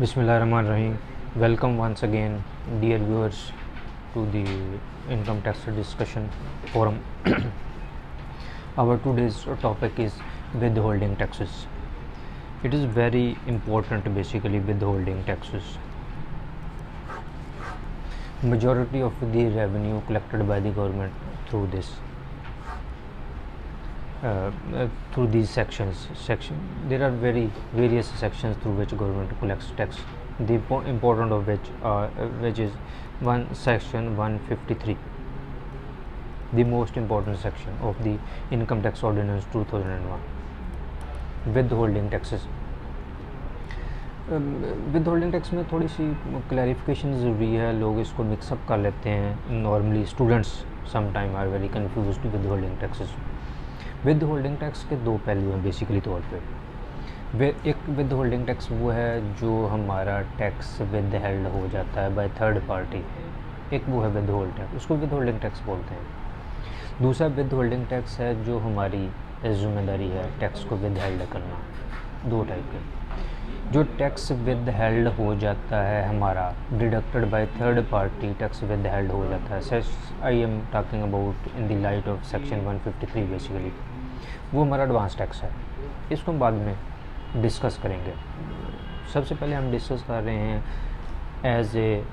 Bismillahirrahmanirrahim. Welcome once again, dear viewers, to the income tax discussion forum. Our today's topic is withholding taxes. It is very important, basically, withholding taxes. Majority of the revenue collected by the government through this. Through these sections, there are various sections through which government collects tax. The important of which is section 153, the most important section of the income tax ordinance 2001, withholding taxes. Withholding tax में थोड़ी सी clarification ज़रूरी है, लोग इसको mix up कर लेते हैं. Normally students sometime are very confused withholding taxes. Withholding tax के दो पहलू हैं बेसिकली तौर पे. एक विद होल्डिंग टैक्स वो है जो हमारा टैक्स विद हेल्ड हो जाता है बाय थर्ड पार्टी. एक वो है विद होल्ड टैक्स, उसको विद होल्डिंग टैक्स बोलते हैं. दूसरा विद होल्डिंग टैक्स है जो हमारी जिम्मेदारी है टैक्स को विद हेल्ड करना. दो टाइप के. जो टैक्स विद हेल्ड हो जाता है हमारा deducted by third party, tax with held हो जाता है. I am talking about in the light of section 153 basically. वो हमारा एडवांस टैक्स है. इसको हम बाद में डिस्कस करेंगे. सबसे पहले हम डिस्कस कर रहे हैं as a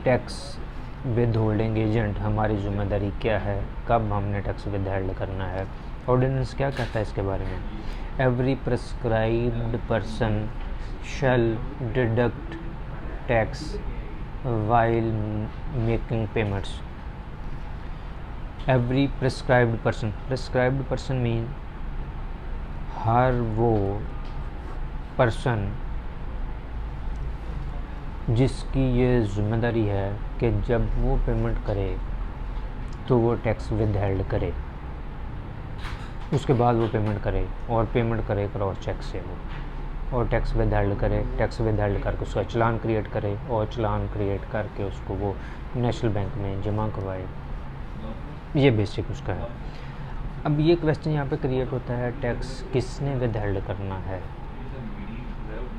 tax withholding agent हमारी जिम्मेदारी क्या है, कब हमने टैक्स विद हेल्ड करना है. ऑर्डिनेंस क्या कहता है इसके बारे में. Every prescribed person shall deduct tax while making payments. Every prescribed person mean हर वो पर्सन जिसकी ये जिम्मेदारी है कि जब वो पेमेंट करे तो वो टैक्स विद हेल्ड करे, उसके बाद वो पेमेंट करे और पेमेंट करे क्रॉस चेक से वो, और टैक्स विद हेल्ड करे. टैक्स विद हेल्ड करके उसका चलान क्रिएट करे और चलान क्रिएट करके उसको वो नेशनल बैंक में जमा करवाए. ये बेसिक उसका है. अब ये क्वेश्चन यहाँ पे क्रिएट होता है, टैक्स किसने विद हेल्ड करना है,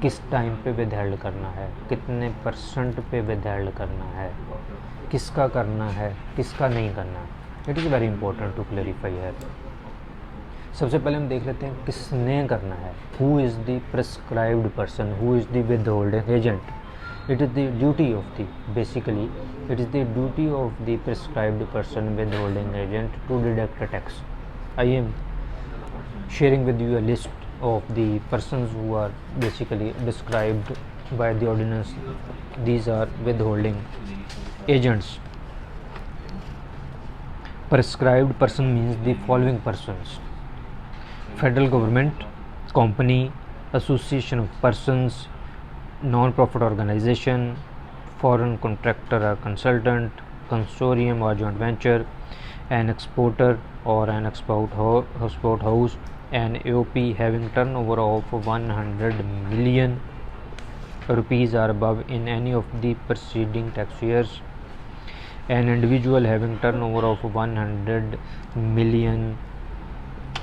किस टाइम पे विद हेल्ड करना है, कितने % पे विद हेल्ड करना है, किसका करना है, किसका नहीं करना. It is very important to clarify है. सबसे पहले हम देख लेते हैं किसने करना है. Who is the prescribed person, who is the with holding agent. It is the duty of the duty of the prescribed person withholding agent to deduct a tax. I am sharing with you a list of the persons who are basically described by the ordinance. These are withholding agents. Prescribed person means the following persons: federal government, company, association of persons, non-profit organization, foreign contractor or consultant, consortium or joint venture, an exporter or an export house, an AOP having turnover of 100 million rupees or above in any of the preceding tax years, an individual having turnover of 100 million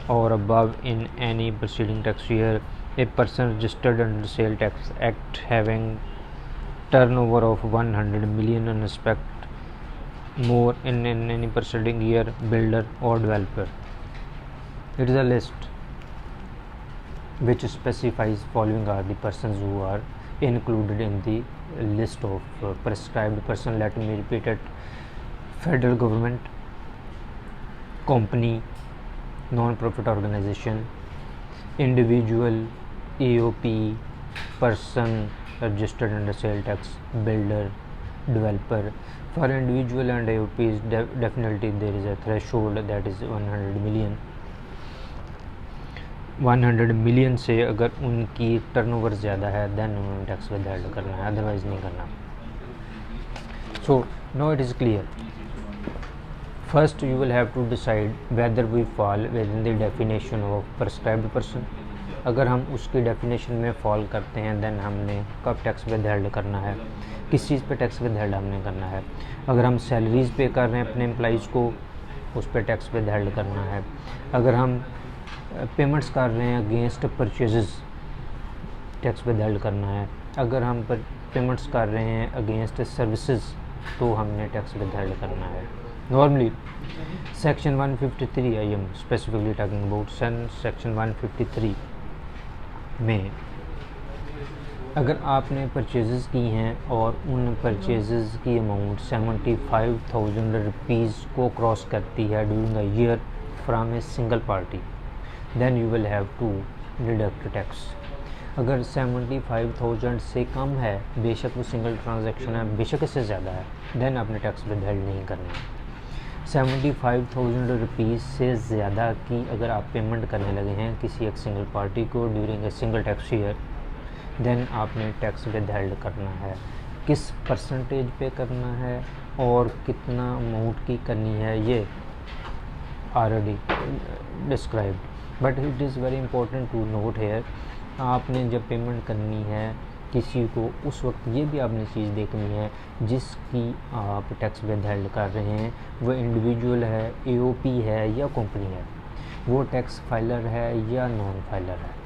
or above in any preceding tax year, a person registered under Sale Tax Act having turnover of 100 million and respect more in any preceding year, builder or developer. It is a list which specifies following are the persons who are included in the list of prescribed person. Let me repeat it: federal government, company, non-profit organization, individual, AOP, person registered under sale tax, builder, developer. For individual and AOPs, definitely there is a threshold that is 100 million. 100 million से अगर उनकी turnover ज़्यादा है then उन्होंने tax with held करना है, otherwise नहीं करना. So now it is clear. First you will have to decide whether we fall within the definition of prescribed person. अगर हम उसकी डेफिनेशन में फॉल करते हैं देन हमने कब टैक्स विद हेल्ड करना है, किस चीज़ पे टैक्स विद हेल्ड हमने करना है. अगर हम सैलरीज़ पे कर रहे हैं अपने एम्प्लॉइज़ को, उस पर टैक्स विद हेल्ड करना है. अगर हम पेमेंट्स कर रहे हैं against purchases, tax with held करना है. अगर हम पर पेमेंट्स कर रहे हैं अगेंस्ट सर्विसेज तो हमने टैक्स विदहेल्ड करना है। Normally section 153 I am specifically talking about section 153 में अगर आपने परचेज़ की हैं और उन परचेज़ की अमाउंट 75,000 रुपीज़ को क्रॉस करती है during a year from a single party, then you will have to deduct tax. अगर 75,000 से कम है, बेशक वो सिंगल ट्रांजैक्शन है, बेशक इससे ज़्यादा है, देन आपने टैक्स विदहेल्ड नहीं करना है। 75,000 रुपीज़ से ज़्यादा की अगर आप पेमेंट करने लगे हैं किसी एक सिंगल पार्टी को during a single tax year, then आपने टैक्स विदहेल्ड करना है। किस परसेंटेज पे करना है और कितना अमाउंट की करनी है ये already described, but it is very important to note here. आपने जब पेमेंट करनी है किसी को, उस वक्त ये भी आपने चीज़ देखनी है जिसकी आप टैक्स विदहेल्ड कर रहे हैं वो इंडिविजुअल है, एओपी है या कंपनी है, वो टैक्स फाइलर है या नॉन फाइलर है।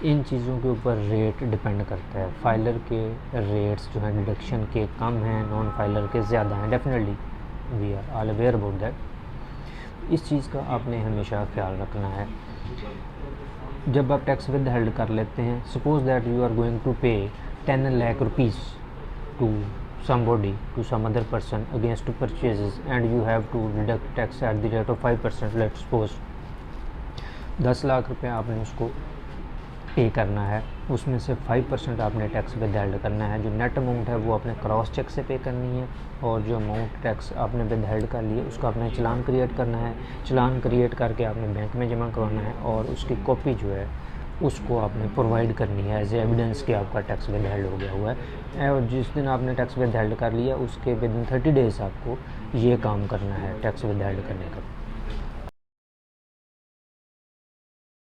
इन चीज़ों के ऊपर रेट डिपेंड करता है। फाइलर के रेट्स जो हैं डिडक्शन के कम हैं, नॉन फाइलर के ज़्यादा हैं, definitely we are all aware about that. इस चीज़ का आपने हमेशा ख्याल रखना है जब आप टैक्स विदहेल्ड कर लेते हैं। Suppose that you are going to pay 10 lakh rupees to somebody, to some other person against purchases, and you have to deduct tax at the rate of 5%. let's suppose 10 lakh रुपए आपने उसको पे करना है, उसमें से 5% आपने टैक्स विदहेल्ड करना है। जो नेट अमाउंट है वो आपने क्रॉस चेक से पे करनी है, और जो अमाउंट टैक्स आपने विदहेल्ड कर लिए उसका आपने चलान क्रिएट करना है। चलान क्रिएट करके आपने बैंक में जमा करवाना है, और उसकी कॉपी जो है उसको आपने प्रोवाइड करनी है एज एविडेंस कि आपका टैक्स विदहेल्ड हो गया हुआ है। और जिस दिन आपने टैक्स विदहेल्ड कर लिया उसके विदिन 30 डेज़ आपको ये काम करना है टैक्स विदहेल्ड करने का।